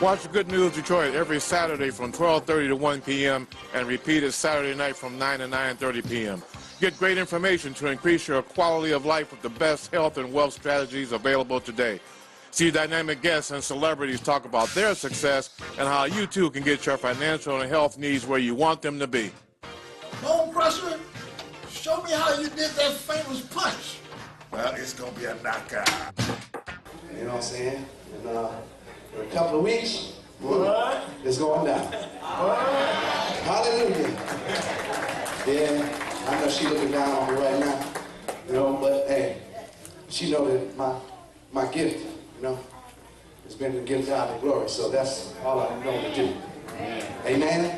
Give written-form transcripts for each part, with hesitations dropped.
Watch Good News Detroit every Saturday from 12:30 to 1 p.m. and repeated Saturday night from 9 to 9:30 p.m. Get great information to increase your quality of life with the best health and wealth strategies available today. See dynamic guests and celebrities talk about their success and how you too can get your financial and health needs where you want them to be. Bone Crusher, show me how you did that famous punch. Well, it's going to be a knockout. You know what I'm saying? And, in a couple of weeks, it's going down. Hallelujah. Yeah, I know she looking down on me right now, you know, but hey, she know that my gift, you know, has been to give God the glory, so that's all I'm going to do. Amen?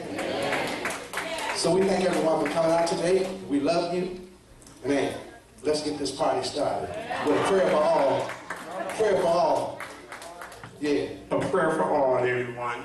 So we thank everyone for coming out today. We love you. And hey, let's get this party started with a prayer for all. Prayer for all. Yeah. A prayer for all, everyone.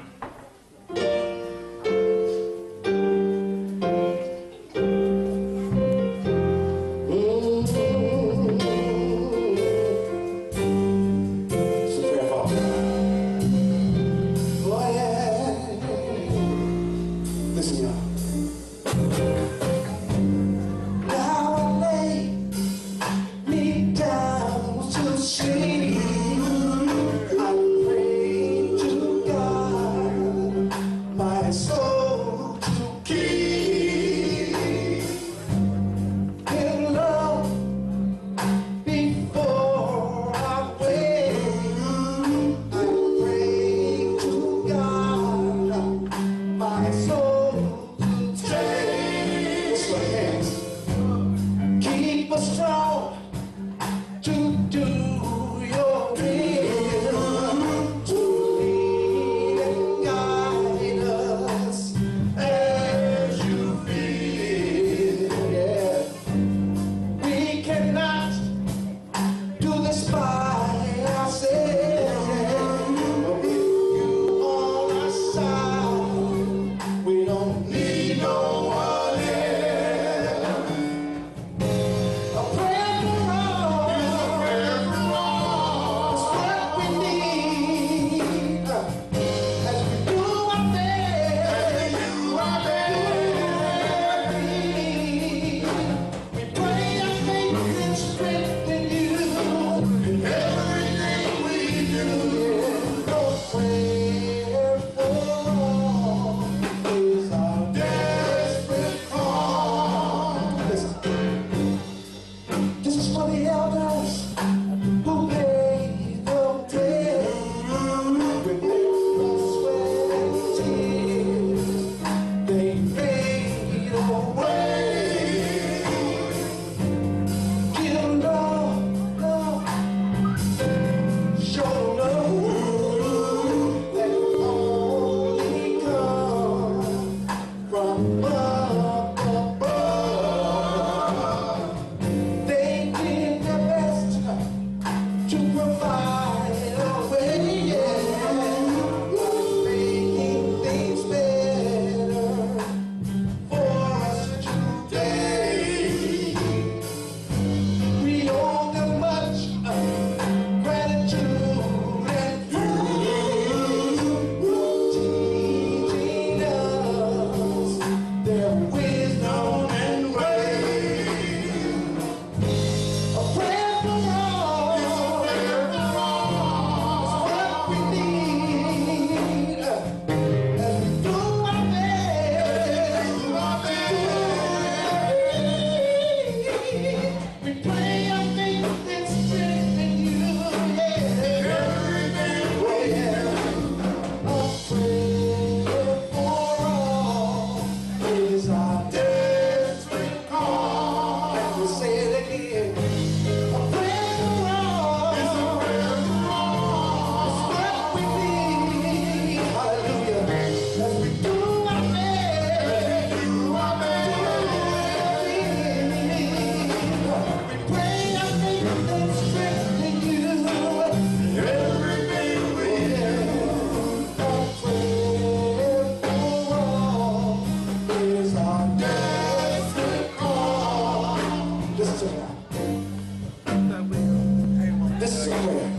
This is a prayer.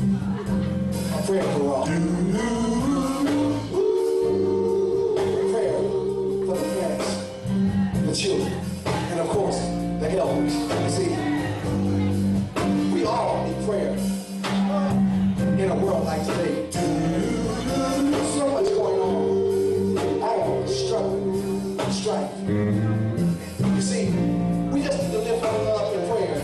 A prayer for all. a world like today, so much going on. All struggle, strife. You see, we just need to lift our love in prayer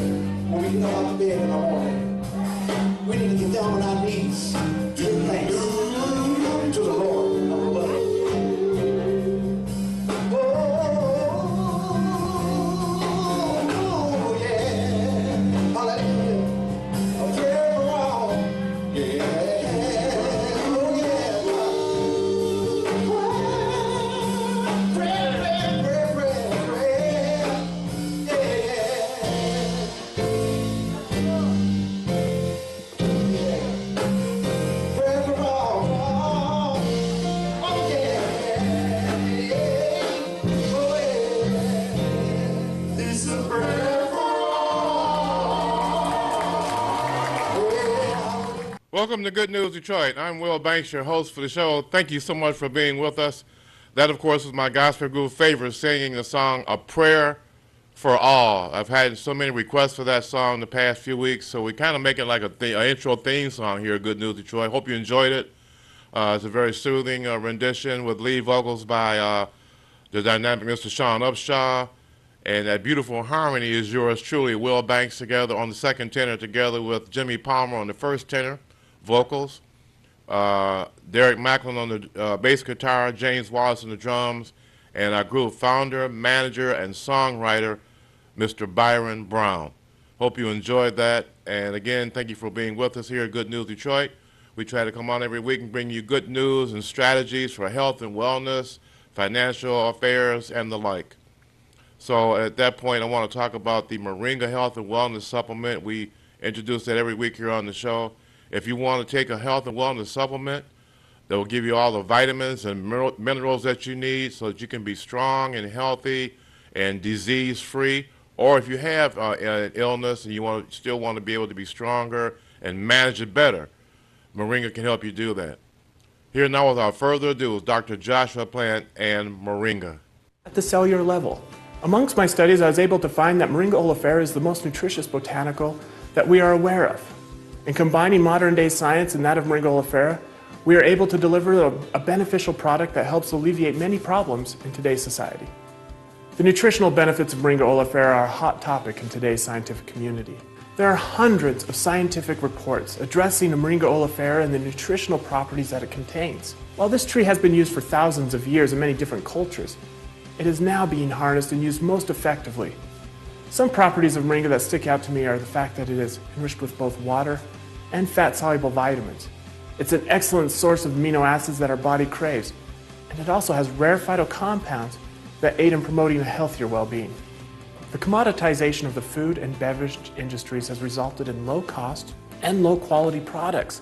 when we get up out of bed in the morning. We need to get down on our knees, give thanks to the Lord of above. Welcome to Good News Detroit. I'm Will Banks, your host for the show. Thank you so much for being with us. That, of course, is my gospel group favorite, singing the song A Prayer for All. I've had so many requests for that song the past few weeks, so we kind of make it like an intro theme song here at Good News Detroit. Hope you enjoyed it. It's a very soothing rendition with lead vocals by the dynamic Mr. Sean Upshaw. And that beautiful harmony is yours truly, Will Banks together on the second tenor, together with Jimmy Palmer on the first tenor vocals, Derek Macklin on the bass guitar, James Wallace on the drums, and our group founder, manager, and songwriter, Mr. Byron Brown. Hope you enjoyed that. And again, thank you for being with us here at Good News Detroit. We try to come on every week and bring you good news and strategies for health and wellness, financial affairs, and the like. So at that point, I want to talk about the Moringa Health and Wellness Supplement. We introduce that every week here on the show. If you want to take a health and wellness supplement that will give you all the vitamins and minerals that you need so that you can be strong and healthy and disease-free, or if you have an illness and you still want to be able to be stronger and manage it better, Moringa can help you do that. Here now, without further ado, is Dr. Joshua Plant and Moringa. At the cellular level. Amongst my studies, I was able to find that Moringa oleifera is the most nutritious botanical that we are aware of. In combining modern-day science and that of Moringa oleifera, we are able to deliver a beneficial product that helps alleviate many problems in today's society. The nutritional benefits of Moringa oleifera are a hot topic in today's scientific community. There are hundreds of scientific reports addressing the Moringa oleifera and the nutritional properties that it contains. While this tree has been used for thousands of years in many different cultures, it is now being harnessed and used most effectively. Some properties of moringa that stick out to me are the fact that it is enriched with both water and fat-soluble vitamins. It's an excellent source of amino acids that our body craves, and it also has rare phytocompounds that aid in promoting a healthier well-being. The commoditization of the food and beverage industries has resulted in low-cost and low-quality products.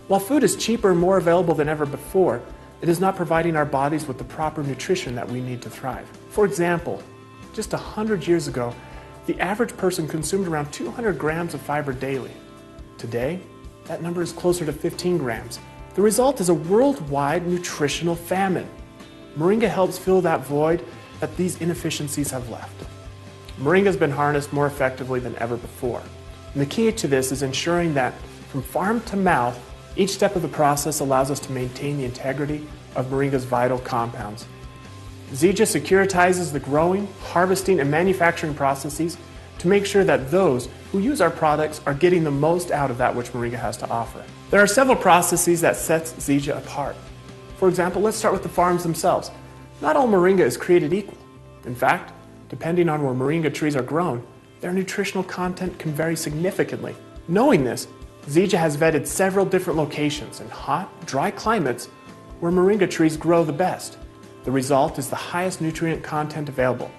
While food is cheaper and more available than ever before, it is not providing our bodies with the proper nutrition that we need to thrive. For example, just 100 years ago, the average person consumed around 200 grams of fiber daily. Today, that number is closer to 15 grams. The result is a worldwide nutritional famine. Moringa helps fill that void that these inefficiencies have left. Moringa has been harnessed more effectively than ever before. And the key to this is ensuring that from farm to mouth, each step of the process allows us to maintain the integrity of Moringa's vital compounds. Zija securitizes the growing, harvesting, and manufacturing processes to make sure that those who use our products are getting the most out of that which Moringa has to offer. There are several processes that sets Zija apart. For example, let's start with the farms themselves. Not all Moringa is created equal. In fact, depending on where Moringa trees are grown, their nutritional content can vary significantly. Knowing this, Zija has vetted several different locations in hot, dry climates where Moringa trees grow the best. The result is the highest nutrient content available,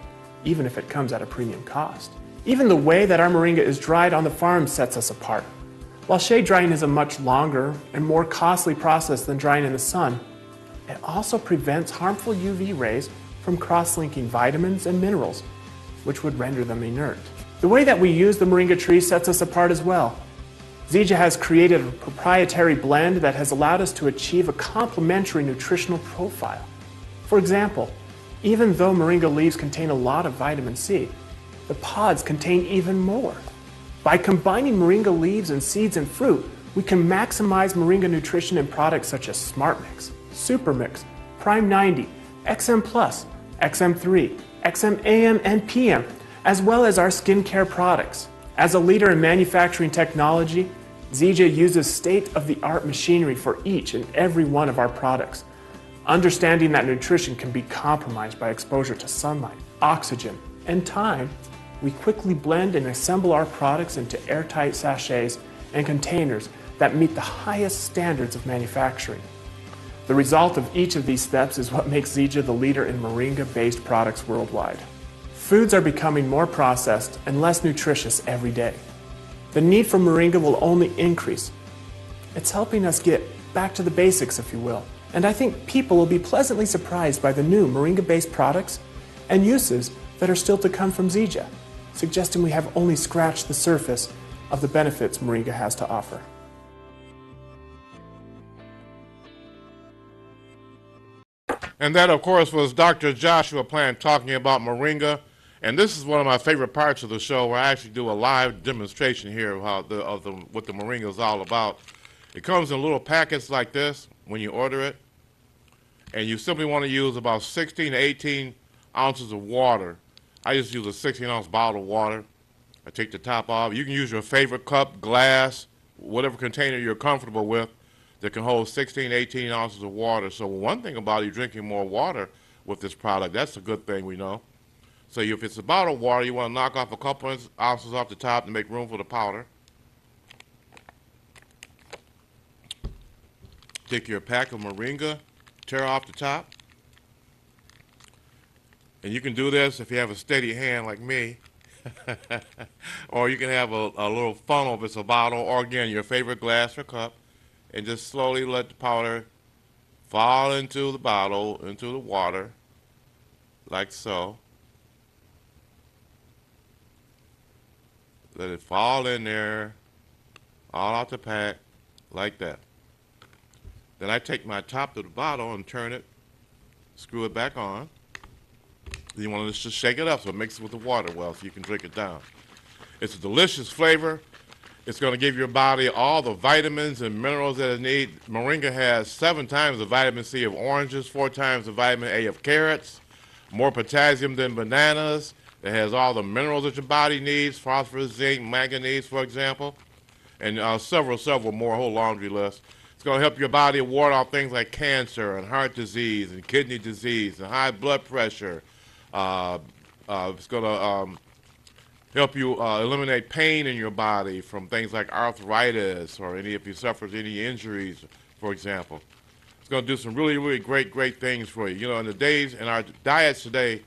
even if it comes at a premium cost. Even the way that our Moringa is dried on the farm sets us apart. While shade drying is a much longer and more costly process than drying in the sun, it also prevents harmful UV rays from cross-linking vitamins and minerals, which would render them inert. The way that we use the Moringa tree sets us apart as well. Zija has created a proprietary blend that has allowed us to achieve a complementary nutritional profile. For example, even though Moringa leaves contain a lot of vitamin C, the pods contain even more. By combining Moringa leaves and seeds and fruit, We can maximize Moringa nutrition in products such as Smart Mix, Super Mix, Prime 90, XM Plus, XM3, XM AM and PM, as well as our skincare products. As a leader in manufacturing technology, Zija uses state-of-the-art machinery for each and every one of our products. Understanding that nutrition can be compromised by exposure to sunlight, oxygen, and time, we quickly blend and assemble our products into airtight sachets and containers that meet the highest standards of manufacturing. The result of each of these steps is what makes Zija the leader in Moringa-based products worldwide. Foods are becoming more processed and less nutritious every day. The need for Moringa will only increase. It's helping us get back to the basics, if you will. And I think people will be pleasantly surprised by the new Moringa-based products and uses that are still to come from Zija, suggesting we have only scratched the surface of the benefits Moringa has to offer. And that, of course, was Dr. Joshua Plant talking about Moringa. And this is one of my favorite parts of the show, where I actually do a live demonstration here of what the Moringa is all about. It comes in little packets like this when you order it, and you simply want to use about 16 to 18 ounces of water. I just use a 16-ounce bottle of water. I take the top off. You can use your favorite cup, glass, whatever container you're comfortable with that can hold 16, 18 ounces of water. So one thing about you drinking more water with this product, that's a good thing, we know. So if it's a bottle of water, you want to knock off a couple ounces off the top to make room for the powder. Take your pack of Moringa, tear off the top. And you can do this if you have a steady hand like me. Or you can have a little funnel if it's a bottle, or again, your favorite glass or cup. And just slowly let the powder fall into the bottle, into the water, like so. Let it fall in there, all out the pack, like that. Then I take my top of the bottle and turn it, screw it back on. Then you want to just shake it up so it mixes with the water well so you can drink it down. It's a delicious flavor. It's going to give your body all the vitamins and minerals that it needs. Moringa has 7 times the vitamin C of oranges, 4 times the vitamin A of carrots, more potassium than bananas. It has all the minerals that your body needs, phosphorus, zinc, manganese, for example, and several more, a whole laundry list. It's going to help your body ward off things like cancer and heart disease and kidney disease and high blood pressure. It's going to help you eliminate pain in your body from things like arthritis, or if you suffer any injuries, for example. It's going to do some really great things for you. You know, in our diets today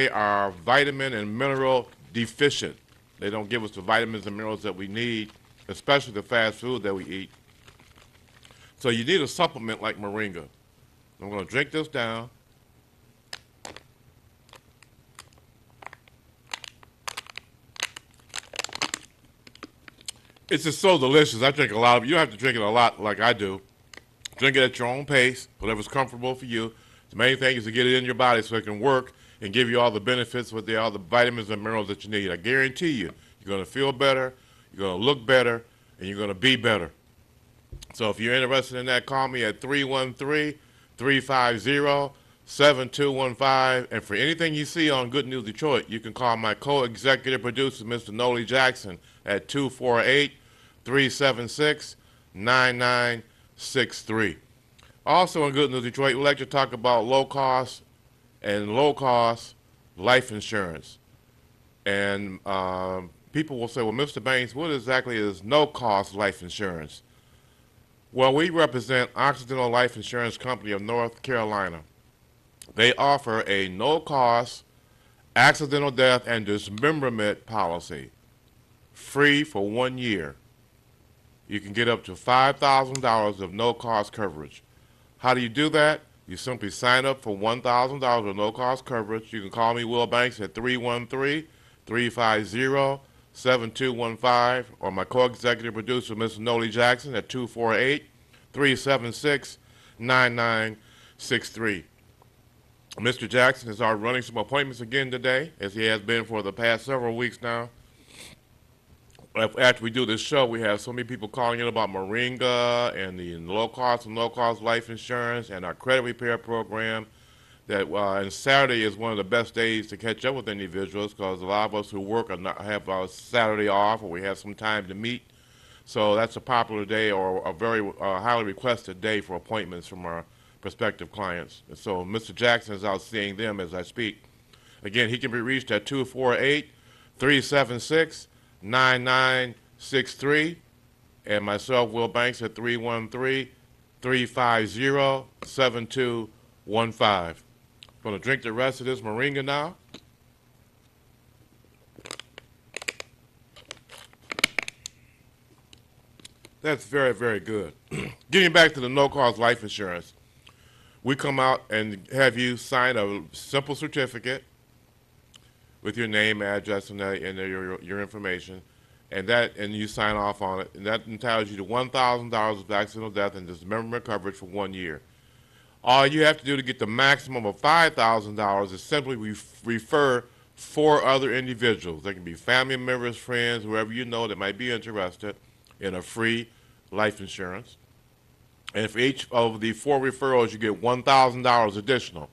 are vitamin and mineral deficient. They don't give us the vitamins and minerals that we need, especially the fast food that we eat. So you need a supplement like Moringa. I'm going to drink this down. It's just so delicious. I drink a lot of it. You don't have to drink it a lot like I do. Drink it at your own pace, whatever's comfortable for you. The main thing is to get it in your body so it can work and give you all the benefits with all the vitamins and minerals that you need. I guarantee you, you're going to feel better, you're going to look better, and you're going to be better. So if you're interested in that, call me at 313-350-7215. And for anything you see on Good News Detroit, you can call my co-executive producer, Mr. Nolie Jackson, at 248-376-9963. Also in Good News Detroit, we like to talk about low-cost life insurance. And people will say, well, Mr. Banks, what exactly is no-cost life insurance? Well, we represent Occidental Life Insurance Company of North Carolina. They offer a no-cost accidental death and dismemberment policy, free for 1 year. You can get up to $5,000 of no-cost coverage. How do you do that? You simply sign up for $1,000 of no-cost coverage. You can call me, Will Banks, at 313-350-7215, or my co-executive producer, Mr. Nolie Jackson, at 248-376-9963. Mr. Jackson is running some appointments again today, as he has been for the past several weeks now. after we do this show, we have so many people calling in about Moringa and the low cost and low cost life insurance and our credit repair program. That and Saturday is one of the best days to catch up with individuals because a lot of us who work have Saturday off, or we have some time to meet. So that's a popular day or a very highly requested day for appointments from our prospective clients. And so Mr. Jackson is out seeing them as I speak. Again, he can be reached at 248-376-9963, and myself, Will Banks, at 313-350-7215. Going to drink the rest of this Moringa now. That's very, very good. Getting back to the no-cost life insurance, we come out and have you sign a simple certificate with your name, address, and your information, and you sign off on it, and that entitles you to $1,000 of accidental death and dismemberment coverage for 1 year. All you have to do to get the maximum of $5,000 is simply refer 4 other individuals. They can be family members, friends, whoever you know that might be interested in a free life insurance. And for each of the 4 referrals, you get $1,000 additional.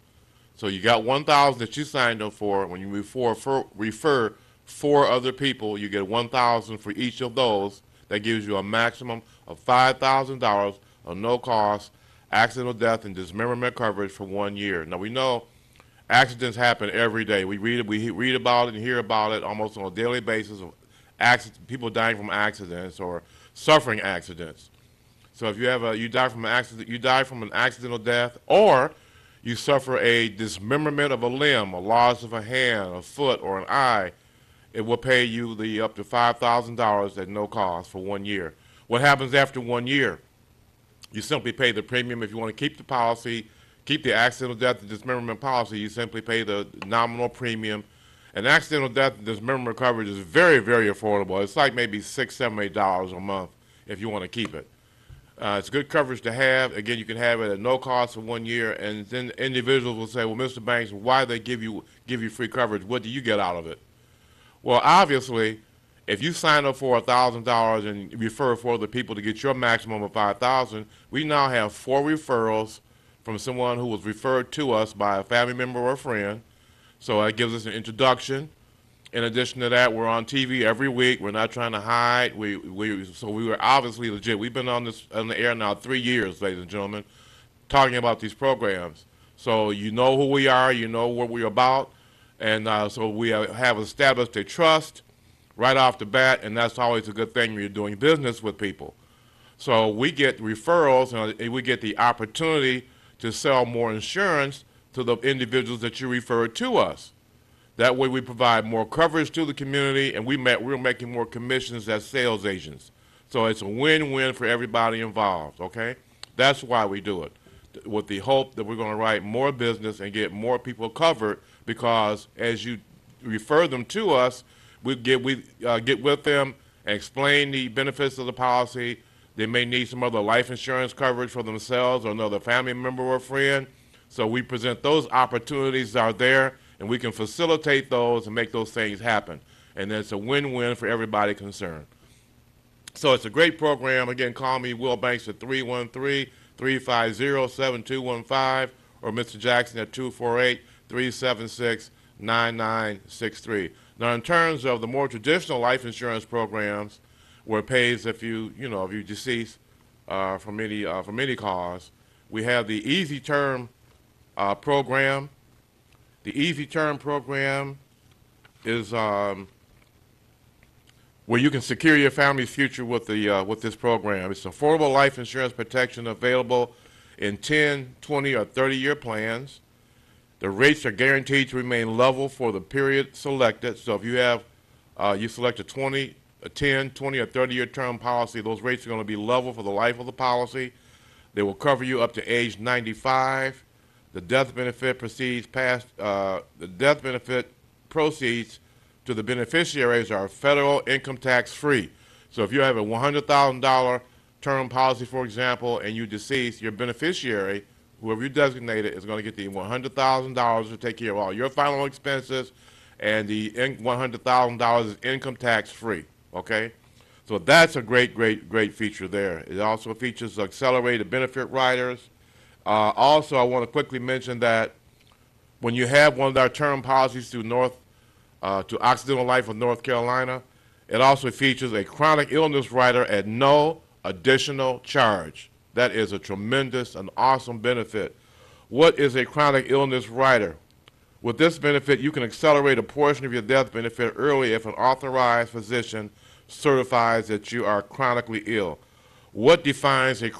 So you got $1,000 that you signed up for. When you refer 4 other people, you get $1,000 for each of those. That gives you a maximum of $5,000 of no-cost accidental death and dismemberment coverage for 1 year. Now we know accidents happen every day. We read about it and hear about it almost on a daily basis of people dying from accidents or suffering accidents. So if you die from an accidental death, or you suffer a dismemberment of a limb, a loss of a hand, a foot, or an eye, it will pay you up to $5,000 at no cost for 1 year. What happens after 1 year? You simply pay the premium. If you want to keep the policy, keep the accidental death and dismemberment policy, you simply pay the nominal premium. And accidental death and dismemberment coverage is very, very affordable. It's like maybe $6, $7, $8 a month if you want to keep it. It's good coverage to have. Again, you can have it at no cost for 1 year, and then individuals will say, well, Mr. Banks, why they give you free coverage? What do you get out of it? Well, obviously, if you sign up for $1,000 and refer 4 other people to get your maximum of $5,000, we now have 4 referrals from someone who was referred to us by a family member or a friend. So that gives us an introduction. In addition to that, we're on TV every week. We're not trying to hide. So we were obviously legit. We've been on the air now 3 years, ladies and gentlemen, talking about these programs. So you know who we are. You know what we're about. And so we have established a trust right off the bat, and that's always a good thing when you're doing business with people. So we get referrals, and we get the opportunity to sell more insurance to the individuals that you refer to us. That way we provide more coverage to the community, and we're making more commissions as sales agents. So it's a win-win for everybody involved, okay? That's why we do it, with the hope that we're going to write more business and get more people covered, because as you refer them to us, we get with them and explain the benefits of the policy. They may need some other life insurance coverage for themselves or another family member or friend. So we present those opportunities are there, and we can facilitate those and make those things happen. And it's a win-win for everybody concerned. So it's a great program. Again, call me, Will Banks, at 313-350-7215, or Mr. Jackson at 248-376-9963. Now, in terms of the more traditional life insurance programs, where it pays if you decease from any cause, we have the Easy Term program. The Easy Term program is where you can secure your family's future with this program. It's affordable life insurance protection available in 10, 20, or 30-year plans. The rates are guaranteed to remain level for the period selected. So if you have you select a 10, 20, or 30-year term policy, those rates are going to be level for the life of the policy. They will cover you up to age 95. The death benefit proceeds to the beneficiaries are federal income tax free. So if you have a $100,000 term policy, for example, and you decease, your beneficiary, whoever you designated, is going to get the $100,000 to take care of all your final expenses, and the $100,000 is income tax free, okay? So that's a great, great, great feature there. It also features accelerated benefit riders. Also, I want to quickly mention that when you have one of our term policies to Occidental Life of North Carolina, it also features a chronic illness rider at no additional charge. That is a tremendous and awesome benefit. What is a chronic illness rider? With this benefit, you can accelerate a portion of your death benefit early if an authorized physician certifies that you are chronically ill. What defines being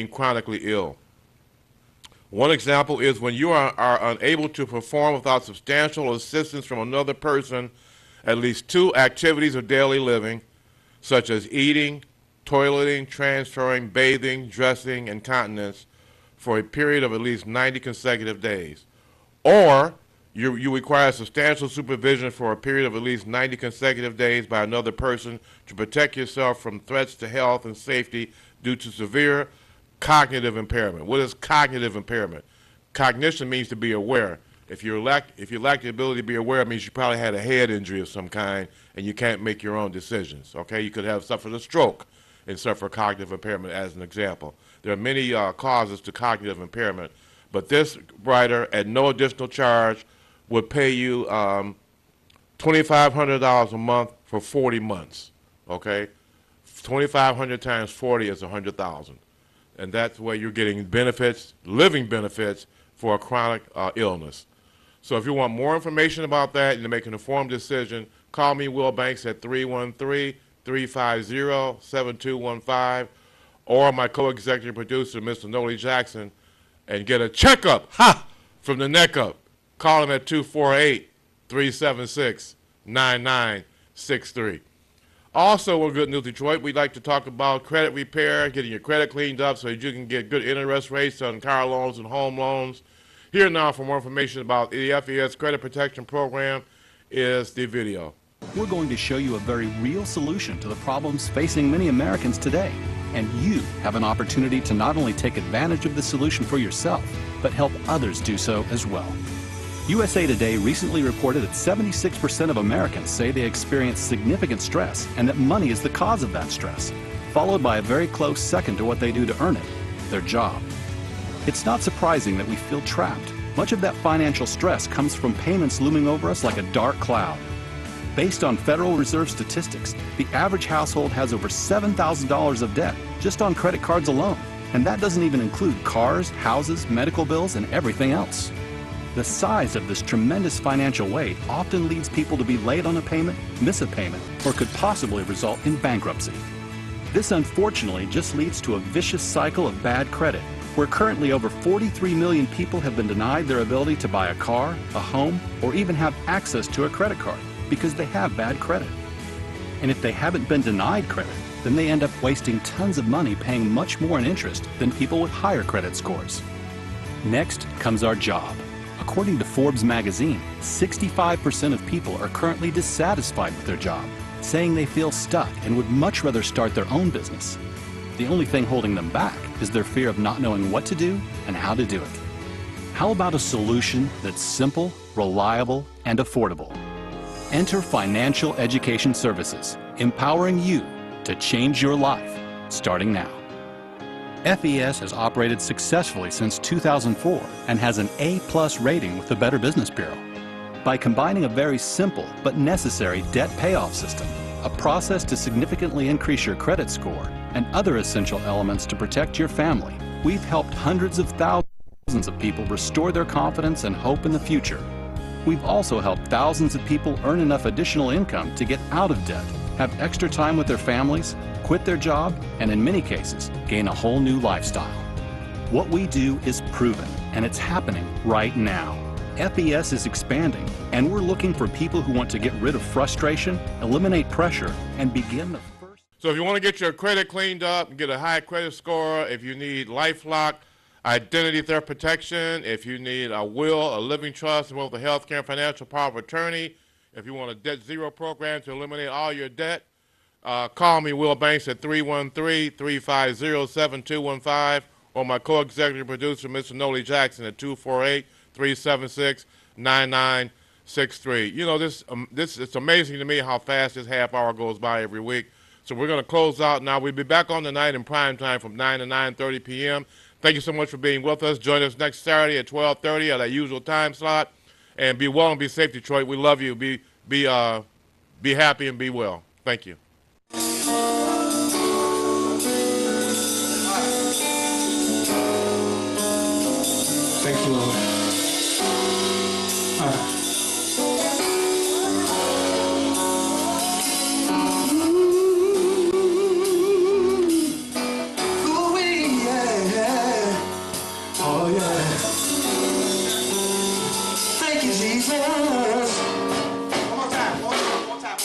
chronically ill? One example is when you are unable to perform without substantial assistance from another person at least 2 activities of daily living, such as eating, toileting, transferring, bathing, dressing, and continence, for a period of at least 90 consecutive days. Or you require substantial supervision for a period of at least 90 consecutive days by another person to protect yourself from threats to health and safety due to severe cognitive impairment. What is cognitive impairment? Cognition means to be aware. If you lack the ability to be aware, it means you probably had a head injury of some kind and you can't make your own decisions. Okay, you could have suffered a stroke and suffer cognitive impairment as an example. There are many causes to cognitive impairment, but this rider at no additional charge would pay you $2,500 a month for 40 months. Okay, 2,500 times 40 is 100,000. And that's where you're getting benefits, living benefits, for a chronic illness. So if you want more information about that and to make an informed decision, call me, Will Banks, at 313-350-7215, or my co-executive producer, Mr. Nolie Jackson, and get a checkup, from the neck up. Call him at 248-376-9963. Also, with Good News Detroit, we'd like to talk about credit repair, getting your credit cleaned up so that you can get good interest rates on car loans and home loans. Here now for more information about the FES Credit Protection Program is the video. We're going to show you a very real solution to the problems facing many Americans today. And you have an opportunity to not only take advantage of the solution for yourself, but help others do so as well. USA Today recently reported that 76% of Americans say they experience significant stress and that money is the cause of that stress, followed by a very close second to what they do to earn it, their job. It's not surprising that we feel trapped. Much of that financial stress comes from payments looming over us like a dark cloud. Based on Federal Reserve statistics, the average household has over $7,000 of debt just on credit cards alone, and that doesn't even include cars, houses, medical bills, and everything else. The size of this tremendous financial weight often leads people to be late on a payment, miss a payment, or could possibly result in bankruptcy. This unfortunately just leads to a vicious cycle of bad credit, where currently over 43 million people have been denied their ability to buy a car, a home, or even have access to a credit card because they have bad credit. And if they haven't been denied credit, then they end up wasting tons of money paying much more in interest than people with higher credit scores. Next comes our job. According to Forbes magazine, 65% of people are currently dissatisfied with their job, saying they feel stuck and would much rather start their own business. The only thing holding them back is their fear of not knowing what to do and how to do it. How about a solution that's simple, reliable, and affordable? Enter Financial Education Services, empowering you to change your life, starting now. FES has operated successfully since 2004 and has an A+ rating with the Better Business Bureau. By combining a very simple but necessary debt payoff system, a process to significantly increase your credit score, and other essential elements to protect your family, we've helped hundreds of thousands of people restore their confidence and hope in the future. We've also helped thousands of people earn enough additional income to get out of debt, have extra time with their families, quit their job, and in many cases, gain a whole new lifestyle. What we do is proven, and it's happening right now. FES is expanding, and we're looking for people who want to get rid of frustration, eliminate pressure, and begin the first. So if you want to get your credit cleaned up and get a high credit score, if you need LifeLock, identity theft protection, if you need a will, a living trust, and both a health care and financial power of attorney, if you want a debt zero program to eliminate all your debt, call me, Will Banks, at 313-350-7215, or my co-executive producer, Mr. Nolie Jackson, at 248-376-9963. 6'3". You know, it's amazing to me how fast this half hour goes by every week. So we're going to close out now. We'll be back on tonight in prime time from 9 to 9:30 p.m. Thank you so much for being with us. Join us next Saturday at 12:30 at our usual time slot. And be well and be safe, Detroit. We love you. Be happy and be well. Thank you. Thank you, Lord. Ooh-wee, yeah. Oh, yeah. Thank you, Jesus. One more time, one more time.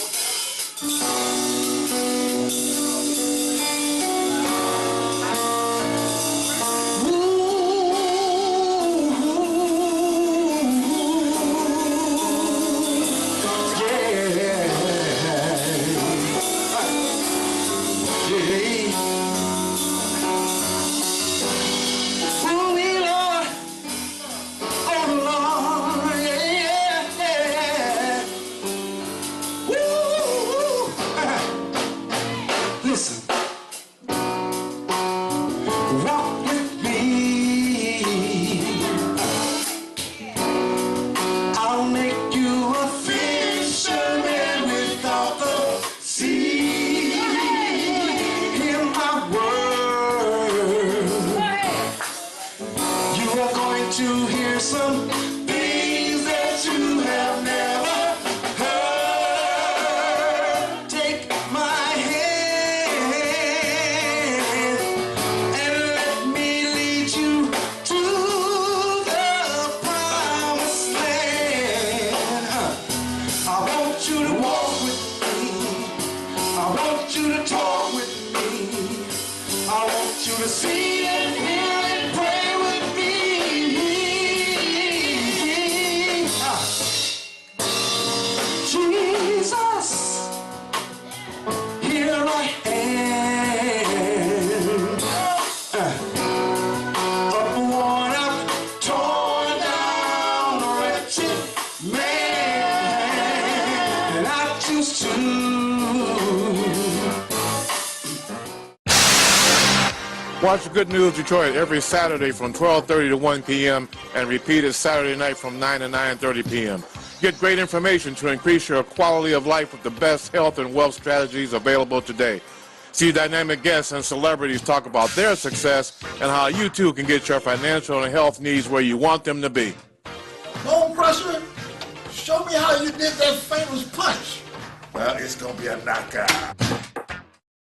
Listen, walk with me. I'll make you a fisherman without the sea. Hear my word. You are going to hear some things that you have never heard. Take my to see and hear and pray with me. Jesus, here I am. Up worn out, torn down, wretched man, and I choose to. Watch Good News Detroit every Saturday from 12:30 to 1 p.m. and repeated Saturday night from 9 to 9:30 p.m. Get great information to increase your quality of life with the best health and wealth strategies available today. See dynamic guests and celebrities talk about their success and how you too can get your financial and health needs where you want them to be. No pressure. Show me how you did that famous punch. Well, it's gonna be a knockout.